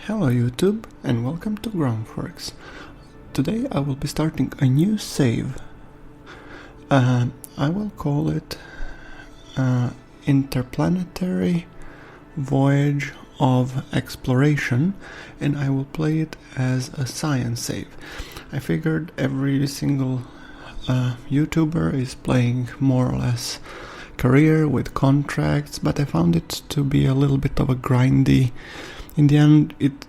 Hello YouTube and welcome to GrunfWorks. Today I will be starting a new save. I will call it Interplanetary Voyage of Exploration, and I will play it as a science save. I figured every single YouTuber is playing more or less career with contracts, but I found it to be a little bit of a grindy. In the end, it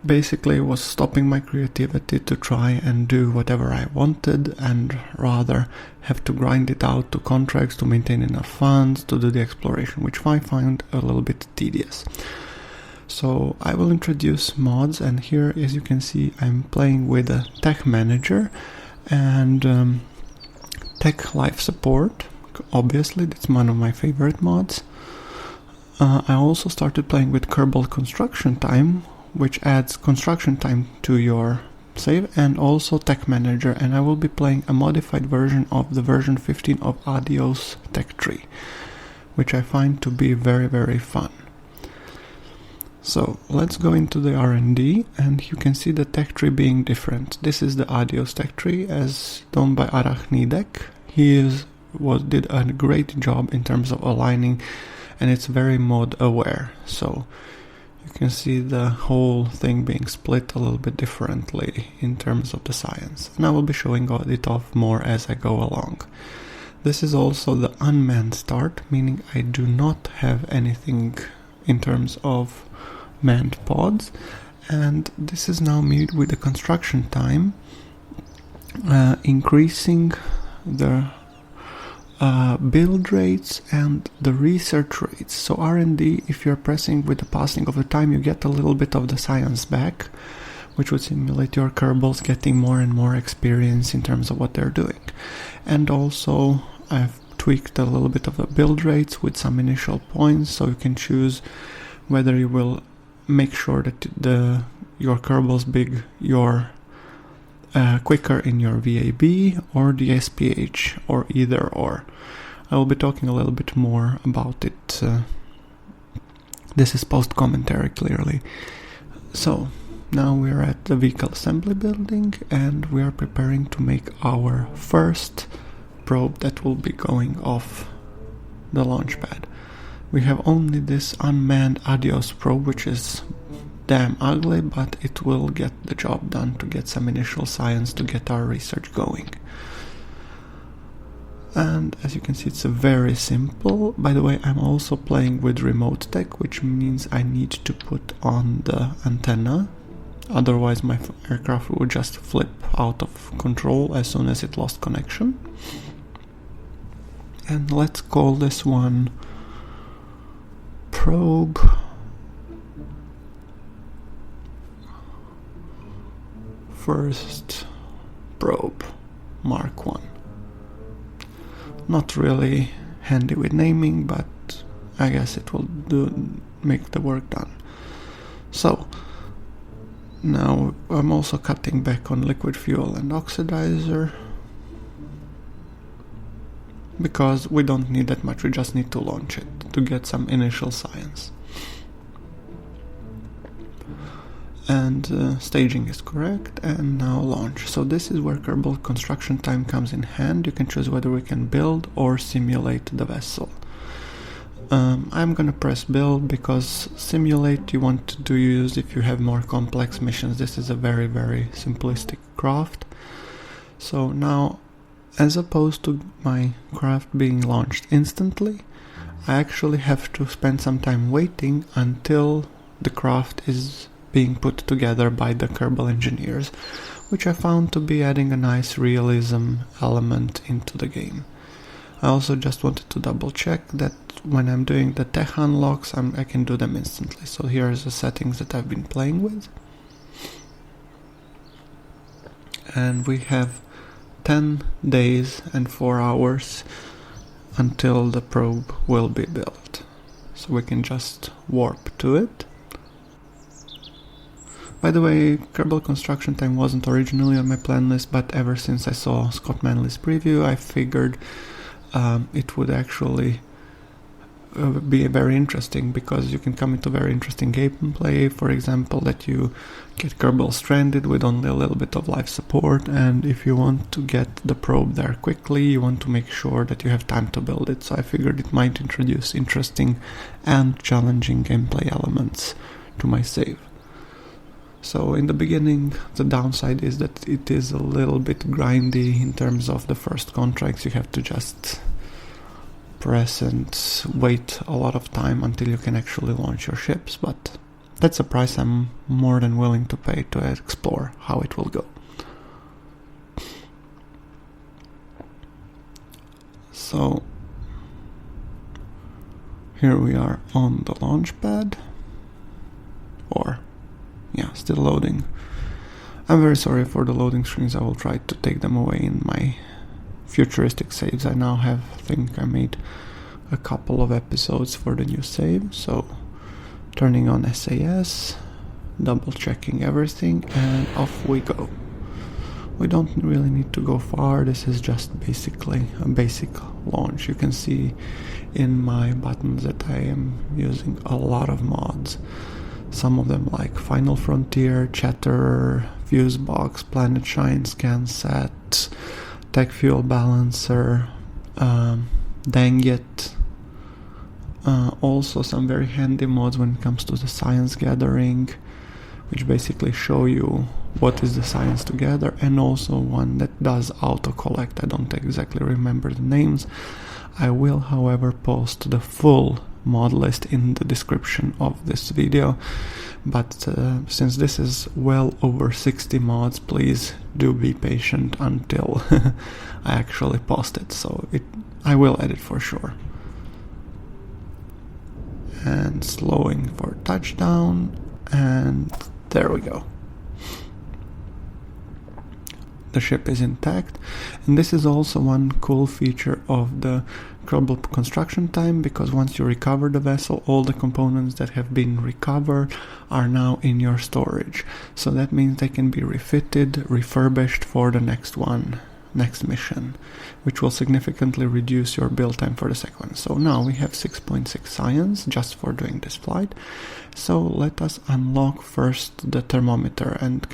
basically was stopping my creativity to try and do whatever I wanted, and rather have to grind it out to contracts to maintain enough funds to do the exploration, which I find a little bit tedious. So I will introduce mods, and here, as you can see, I'm playing with a tech manager and tech life support. Obviously, that's one of my favorite mods. I also started playing with kerbal construction time, which adds construction time to your save, and also tech manager, and I will be playing a modified version of the version 15 of Adios tech tree, which I find to be very, very fun. So let's go into the R&D, and you can see the tech tree being different. This is the Adios tech tree as done by Arachnidek. He did a great job in terms of aligning, and it's very mod aware, so you can see the whole thing being split a little bit differently in terms of the science, and I will be showing it off more as I go along. This is also the unmanned start, meaning I do not have anything in terms of manned pods, and this is now made with the construction time, increasing the build rates and the research rates. So R&D, if you're pressing with the passing of the time, you get a little bit of the science back, which would simulate your kerbals getting more and more experience in terms of what they're doing. And also I've tweaked a little bit of the build rates with some initial points, so you can choose whether you will make sure that your kerbals quicker in your VAB or the SPH, or either or. I will be talking a little bit more about it. This is post-commentary, clearly. So, now we are at the vehicle assembly building, and we are preparing to make our first probe that will be going off the launch pad. We have only this unmanned Adios probe, which is damn ugly, but it will get the job done to get some initial science to get our research going. And as you can see, it's very simple. By the way, I'm also playing with remote tech, which means I need to put on the antenna, otherwise my aircraft would just flip out of control as soon as it lost connection. And let's call this one probe first probe Mark 1. Not really handy with naming, but I guess it will make the work done. So now I'm also cutting back on liquid fuel and oxidizer, because we don't need that much, we just need to launch it to get some initial science. And staging is correct, and now launch. So this is where kerbal construction time comes in hand. You can choose whether we can build or simulate the vessel. I'm gonna press build, because simulate you want to use if you have more complex missions. This is a very, very simplistic craft. So now, as opposed to my craft being launched instantly, I actually have to spend some time waiting until the craft is being put together by the kerbal engineers, which I found to be adding a nice realism element into the game. I also just wanted to double check that when I'm doing the tech unlocks, I can do them instantly. So here is the settings that I've been playing with. And we have 10 days and 4 hours until the probe will be built. So we can just warp to it. By the way, kerbal construction time wasn't originally on my plan list, but ever since I saw Scott Manley's preview, I figured it would actually be very interesting, because you can come into very interesting gameplay. For example, that you get kerbals stranded with only a little bit of life support, and if you want to get the probe there quickly, you want to make sure that you have time to build it. So I figured it might introduce interesting and challenging gameplay elements to my save. So in the beginning, the downside is that it is a little bit grindy in terms of the first contracts. You have to just press and wait a lot of time until you can actually launch your ships, but that's a price I'm more than willing to pay to explore how it will go. So here we are on the launch pad, still loading. I'm very sorry for the loading screens. I will try to take them away in my futuristic saves. I now think I made a couple of episodes for the new save, so turning on SAS, double checking everything, and off we go. We don't really need to go far. This is just basically a basic launch. You can see in my buttons that I am using a lot of mods. Some of them like Final Frontier, Chatter, Fusebox, Planet Shine, ScanSat, Tech Fuel Balancer, Dang It. Also some very handy mods when it comes to the science gathering, which basically show you what is the science to gather, and also one that does auto-collect. I don't exactly remember the names. I will, however, post the full mod list in the description of this video, but since this is well over 60 mods, please do be patient until I actually post it, so I will edit for sure. And slowing for touchdown, and there we go. The ship is intact, and this is also one cool feature of the Kerbal construction time, because once you recover the vessel, all the components that have been recovered are now in your storage. So that means they can be refitted, refurbished for the next mission, which will significantly reduce your build time for the second one. So now we have 6.6 science just for doing this flight. So let us unlock first the thermometer, and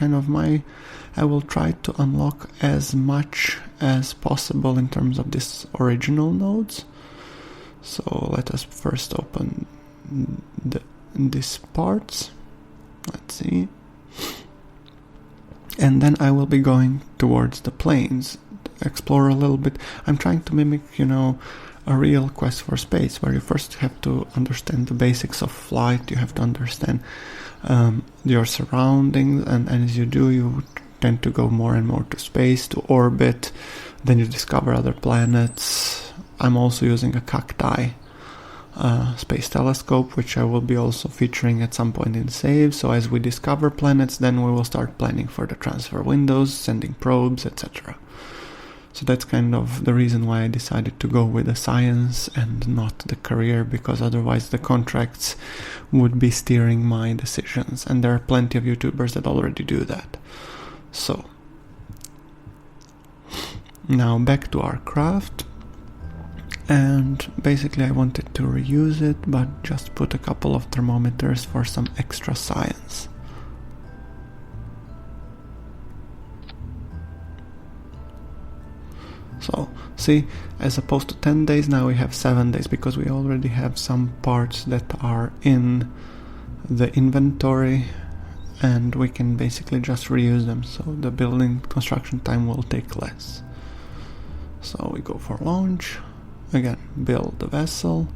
I will try to unlock as much as possible in terms of this original nodes. So let us first open these parts. Let's see. And then I will be going towards the planes, explore a little bit. I'm trying to mimic, a real quest for space, where you first have to understand the basics of flight. You have to understand your surroundings, and as you do, you tend to go more and more to space, to orbit. Then you discover other planets. I'm also using a cacti space telescope, which I will be also featuring at some point in save. So as we discover planets, then we will start planning for the transfer windows, sending probes, etc. So that's kind of the reason why I decided to go with the science and not the career, because otherwise the contracts would be steering my decisions, and there are plenty of YouTubers that already do that. So now back to our craft, and basically I wanted to reuse it, but just put a couple of thermometers for some extra science. So, see, as opposed to 10 days, now we have 7 days, because we already have some parts that are in the inventory, and we can basically just reuse them, so the building construction time will take less. So we go for launch, again, build the vessel.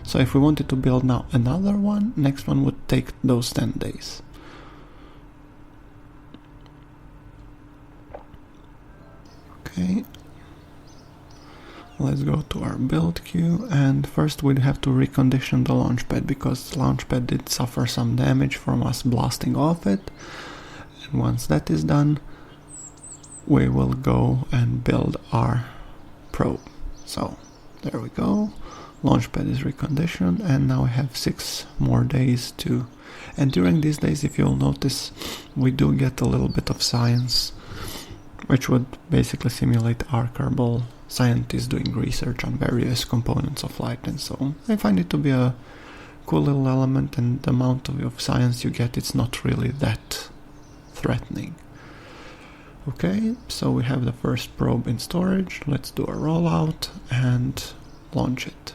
So if we wanted to build now another one, next one would take those 10 days. Okay, let's go to our build queue, and first we'd have to recondition the launch pad, because the launch pad did suffer some damage from us blasting off it. And once that is done, we will go and build our probe. So there we go, launch pad is reconditioned, and now we have 6 more days to, and during these days, if you'll notice, we do get a little bit of science, which would basically simulate our kerbal scientists doing research on various components of light and so on. I find it to be a cool little element, and the amount of science you get, it's not really that threatening. Okay, so we have the first probe in storage. Let's do a rollout and launch it.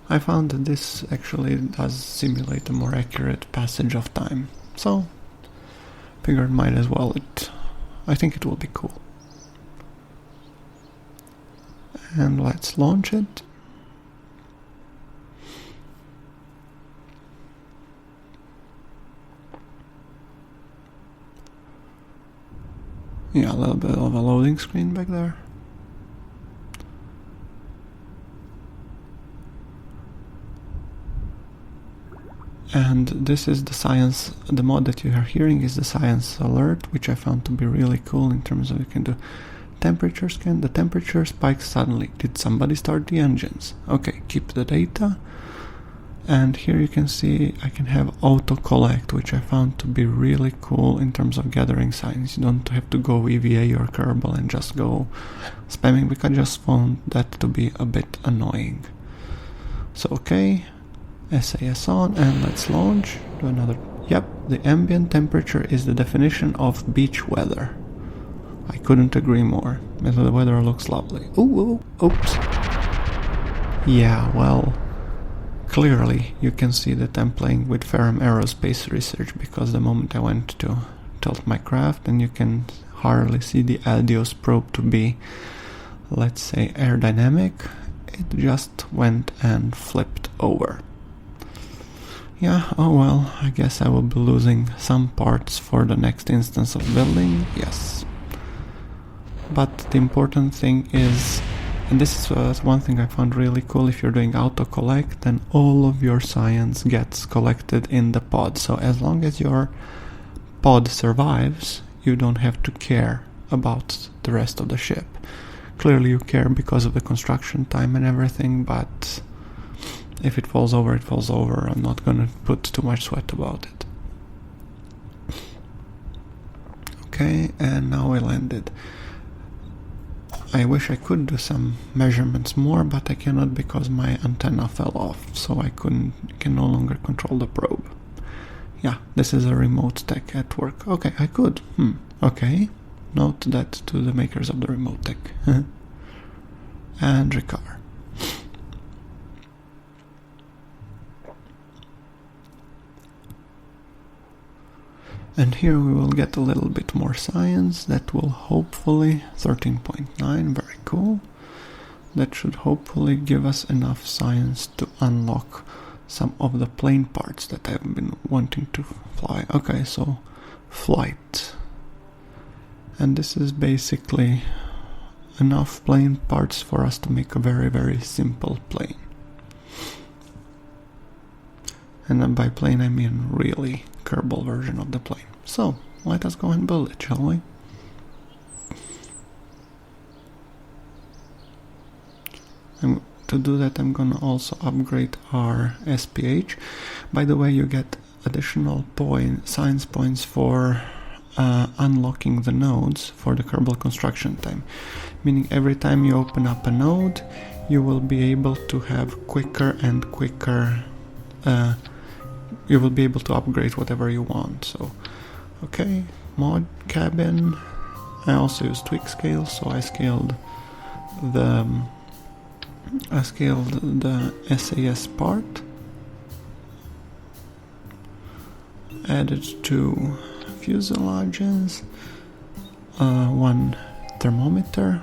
I found that this actually does simulate a more accurate passage of time, so figured might as well. I think it will be cool. And let's launch it. Yeah, a little bit of a loading screen back there. And this is the science, the mod that you are hearing is the science alert, which I found to be really cool in terms of you can do temperature scan. The temperature spikes suddenly. Did somebody start the engines? Okay, keep the data. And here you can see I can have auto collect, which I found to be really cool in terms of gathering science. You don't have to go EVA or kerbal and just go spamming, because I just found that to be a bit annoying. So okay, SAS on, and let's launch. Do another. Yep, the ambient temperature is the definition of beach weather. I couldn't agree more. The weather looks lovely. Ooh, oops. Yeah, well, clearly you can see that I'm playing with Ferrum Aerospace Research, because the moment I went to tilt my craft, and you can hardly see the Adios probe to be, let's say, aerodynamic, it just went and flipped over. Yeah, oh well, I guess I will be losing some parts for the next instance of building, yes. But the important thing is, and this is one thing I found really cool, if you're doing auto-collect, then all of your science gets collected in the pod. So as long as your pod survives, you don't have to care about the rest of the ship. Clearly you care because of the construction time and everything, but if it falls over, it falls over. I'm not gonna put too much sweat about it. Okay, and now I landed. I wish I could do some measurements more, but I cannot because my antenna fell off, so I can no longer control the probe. Yeah, this is a remote tech at work. Okay, I could. Okay, note that to the makers of the remote tech. And recover. And here we will get a little bit more science. That will hopefully, 13.9, very cool. That should hopefully give us enough science to unlock some of the plane parts that I've been wanting to fly. Okay, so flight. And this is basically enough plane parts for us to make a very, very simple plane. And then by plane I mean really kerbal version of the plane. So, let us go and build it, shall we? And to do that I'm gonna also upgrade our SPH. By the way, you get additional science points for unlocking the nodes for the kerbal construction time. Meaning every time you open up a node, you will be able to have quicker and quicker you will be able to upgrade whatever you want. So, okay, mod cabin. I also use tweak scale, so I scaled the SAS part, added 2 fuselages, 1 thermometer,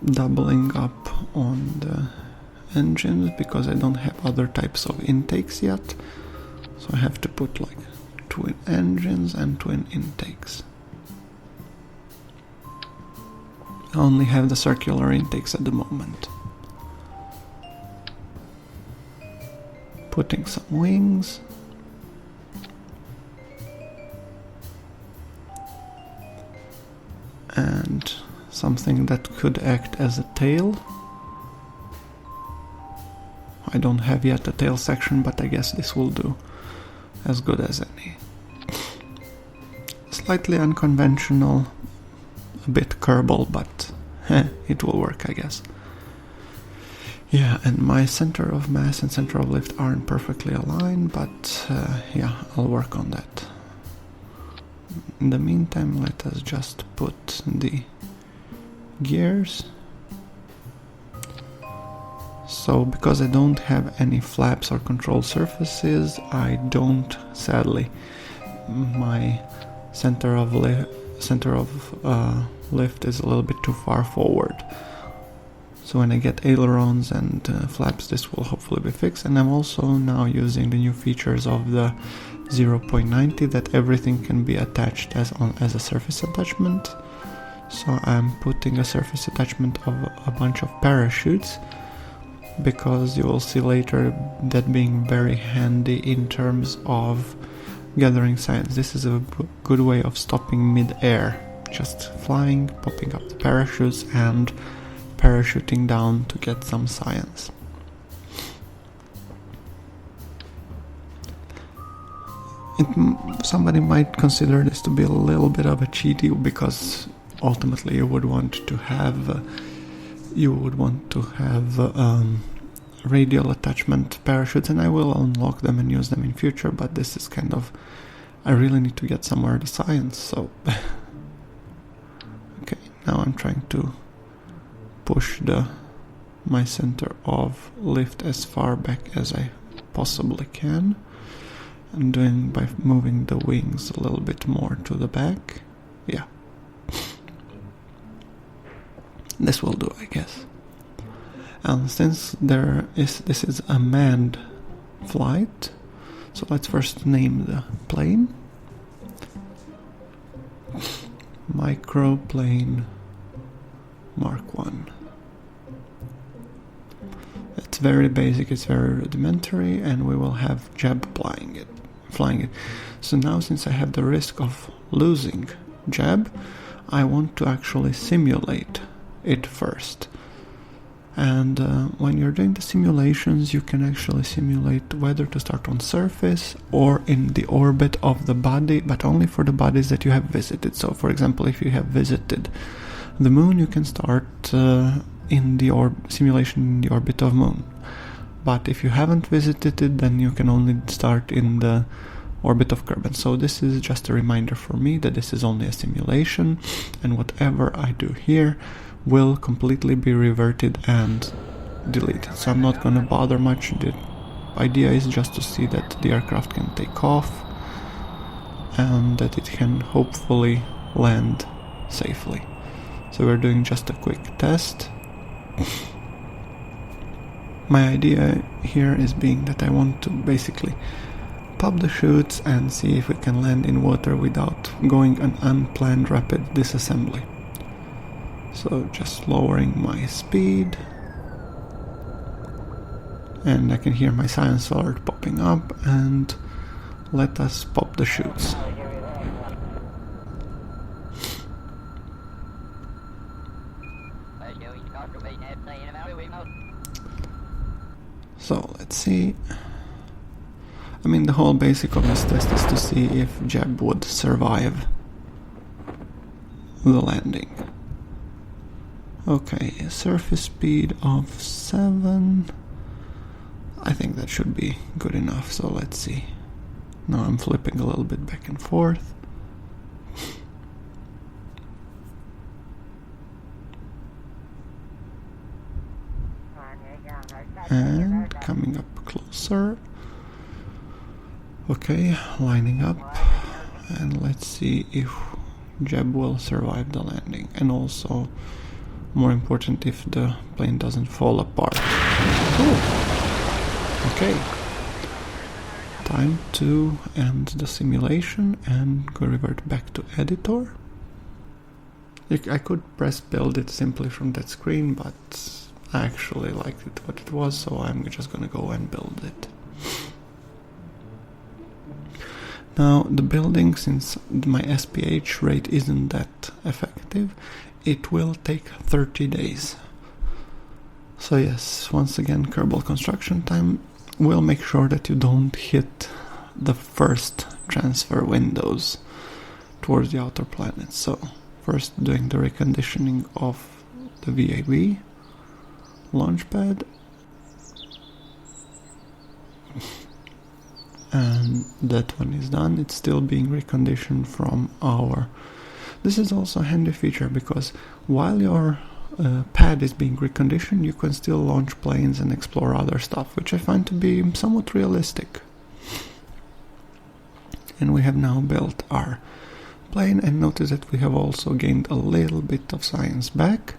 doubling up on the engines because I don't have other types of intakes yet, so I have to put like twin engines and twin intakes. I only have the circular intakes at the moment. Putting some wings. And something that could act as a tail. I don't have yet a tail section, but I guess this will do as good as any. Slightly unconventional, a bit kerbal, but it will work, I guess. Yeah, and my center of mass and center of lift aren't perfectly aligned, but yeah, I'll work on that. In the meantime, let us just put the gears. So, because I don't have any flaps or control surfaces, I don't, sadly, my center of lift is a little bit too far forward. So when I get ailerons and flaps, this will hopefully be fixed. And I'm also now using the new features of the 0.90 that everything can be attached as a surface attachment. So I'm putting a surface attachment of a bunch of parachutes, because you will see later that being very handy in terms of gathering science. This is a good way of stopping mid-air, just flying, popping up the parachutes and parachuting down to get some science. Somebody might consider this to be a little bit of a cheaty, because ultimately you would want to have radial attachment parachutes, and I will unlock them and use them in future, but this is kind of, I really need to get somewhere the science, so okay, now I'm trying to push my center of lift as far back as I possibly can. I'm doing by moving the wings a little bit more to the back. Yeah, this will do, I guess. And since this is a manned flight, so let's first name the plane. Microplane Mark 1. It's very basic, it's very rudimentary, and we will have Jeb flying it. So now, since I have the risk of losing Jeb, I want to actually simulate it first. And when you're doing the simulations, you can actually simulate whether to start on surface or in the orbit of the body, but only for the bodies that you have visited. So, for example, if you have visited the moon, you can start in the simulation in the orbit of moon. But if you haven't visited it, then you can only start in the orbit of Kerbal. So this is just a reminder for me that this is only a simulation, and whatever I do here will completely be reverted and deleted. So I'm not going to bother much. The idea is just to see that the aircraft can take off and that it can hopefully land safely. So we're doing just a quick test. My idea here is being that I want to basically pop the chutes and see if we can land in water without going an unplanned rapid disassembly. So just lowering my speed, and I can hear my science alert popping up, and let us pop the chutes. So let's see. I mean, the whole basic of this test is to see if Jeb would survive the landing. Okay, surface speed of 7. I think that should be good enough, so let's see. Now I'm flipping a little bit back and forth. And coming up closer. Okay, lining up. And let's see if Jeb will survive the landing. And also, more important, if the plane doesn't fall apart. Oh. Okay. Time to end the simulation and go revert back to editor. I could press build it simply from that screen, but I actually liked it what it was, so I'm just gonna go and build it. Now, the building, since my SPH rate isn't that effective, it will take 30 days. So yes, once again, kerbal construction time. We'll make sure that you don't hit the first transfer windows towards the outer planets. So first doing the reconditioning of the VAB launchpad, and that one is done. It's still being reconditioned from our... This is also a handy feature because while your pad is being reconditioned, you can still launch planes and explore other stuff, which I find to be somewhat realistic. And we have now built our plane, and notice that we have also gained a little bit of science back.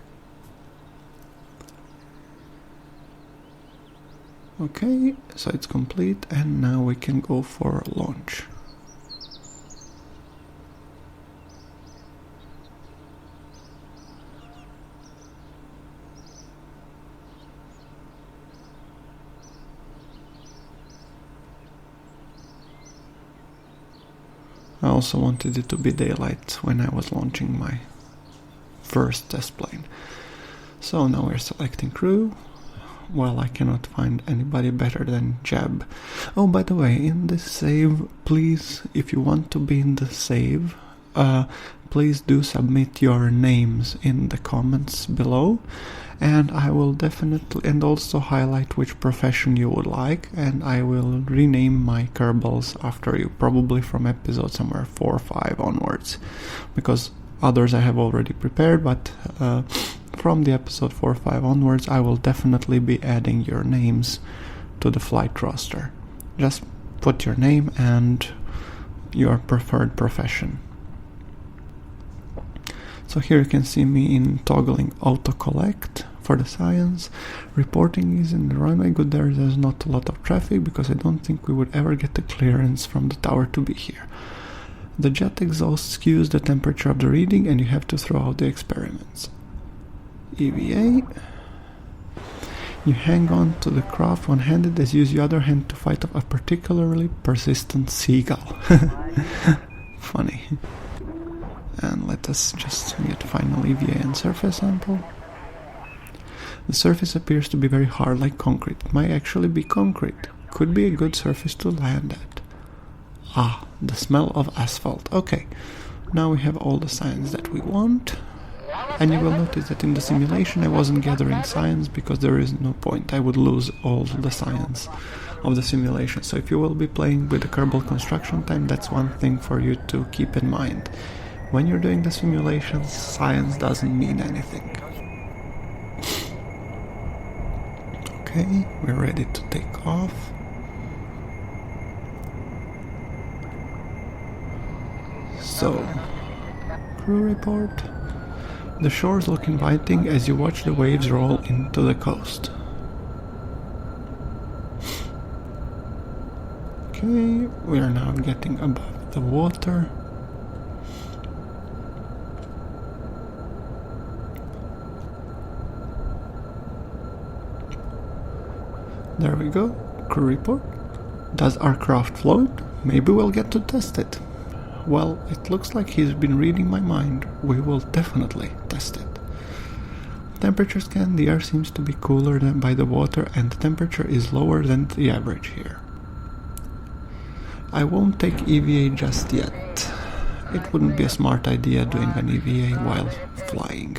Okay, so it's complete, and now we can go for launch. I also wanted it to be daylight when I was launching my first test plane. So now we're selecting crew. Well, I cannot find anybody better than Jeb. Oh, by the way, in this save, please, if you want to be in the save, please do submit your names in the comments below, and I will definitely, and also highlight which profession you would like, and I will rename my kerbals after you, probably from episode somewhere 4 or 5 onwards, because others I have already prepared, but from the episode 4 or 5 onwards I will definitely be adding your names to the flight roster. Just put your name and your preferred profession. So here you can see me in toggling autocollect for the science. Reporting is in the runway. Good, there's not a lot of traffic because I don't think we would ever get the clearance from the tower to be here. The jet exhaust skews the temperature of the reading and you have to throw out the experiments. EVA. You hang on to the craft one-handed as you use the other hand to fight off a particularly persistent seagull. Funny. And let us just get final EVA and surface sample. The surface appears to be very hard, like concrete. It might actually be concrete. Could be a good surface to land at. Ah, the smell of asphalt. Okay, now we have all the science that we want. And you will notice that in the simulation I wasn't gathering science because there is no point. I would lose all the science of the simulation. So if you will be playing with the kerbal construction time, that's one thing for you to keep in mind. When you're doing the simulations, science doesn't mean anything. Okay, we're ready to take off. So, crew report. The shores look inviting as you watch the waves roll into the coast. Okay, we are now getting above the water. There we go, crew report. Does our craft float? Maybe we'll get to test it. Well, it looks like he's been reading my mind. We will definitely test it. Temperature scan. The air seems to be cooler than by the water and the temperature is lower than the average here. I won't take EVA just yet. It wouldn't be a smart idea doing an EVA while flying.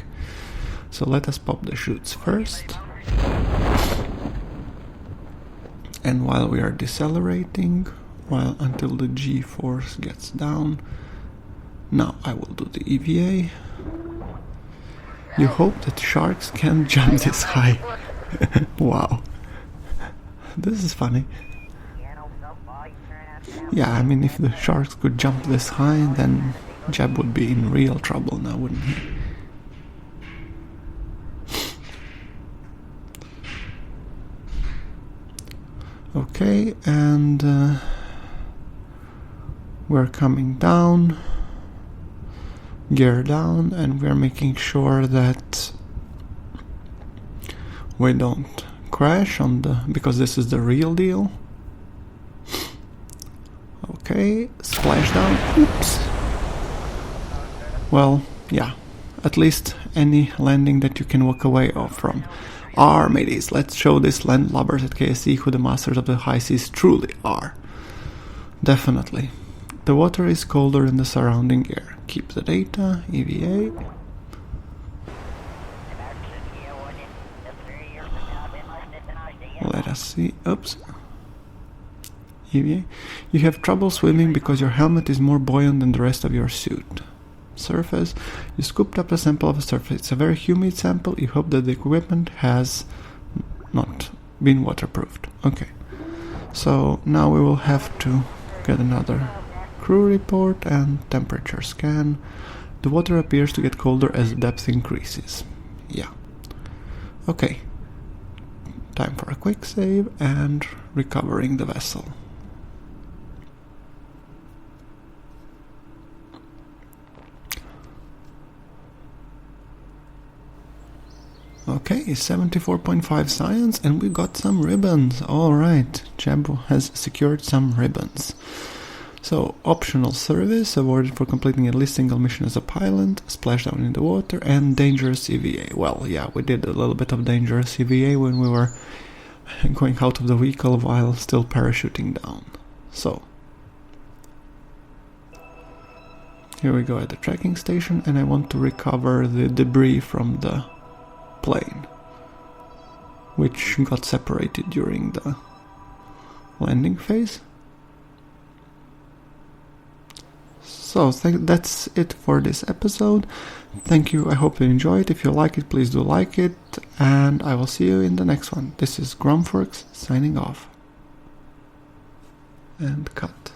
So let us pop the chutes first. And while we are decelerating, until the G-force gets down, now I will do the EVA. You hope that sharks can't jump this high. Wow. This is funny. Yeah, I mean, if the sharks could jump this high, then Jeb would be in real trouble now, wouldn't he? Okay, and we're coming down, gear down, and we're making sure that we don't crash on because this is the real deal. Okay, splash down. Oops. Well, yeah, at least any landing that you can walk away from. Mateys, let's show these landlubbers at KSC who the masters of the high seas truly are. Definitely. The water is colder than the surrounding air. Keep the data, EVA. Let us see. Oops. EVA. You have trouble swimming because your helmet is more buoyant than the rest of your suit. Surface. You scooped up a sample of a surface. It's a very humid sample. You hope that the equipment has not been waterproofed. Okay. So now we will have to get another crew report and temperature scan. The water appears to get colder as the depth increases. Yeah. Okay. Time for a quick save and recovering the vessel. Okay, 74.5 science, and we got some ribbons. Alright, Jeb has secured some ribbons. So, optional service, awarded for completing at least single mission as a pilot, splashdown in the water, and dangerous EVA. Well, yeah, we did a little bit of dangerous EVA when we were going out of the vehicle while still parachuting down. So, here we go at the tracking station, and I want to recover the debris from the plane, which got separated during the landing phase. So that's it for this episode. Thank you, I hope you enjoyed. If you like it, please do like it, and I will see you in the next one. This is GrunfWorks signing off. And cut.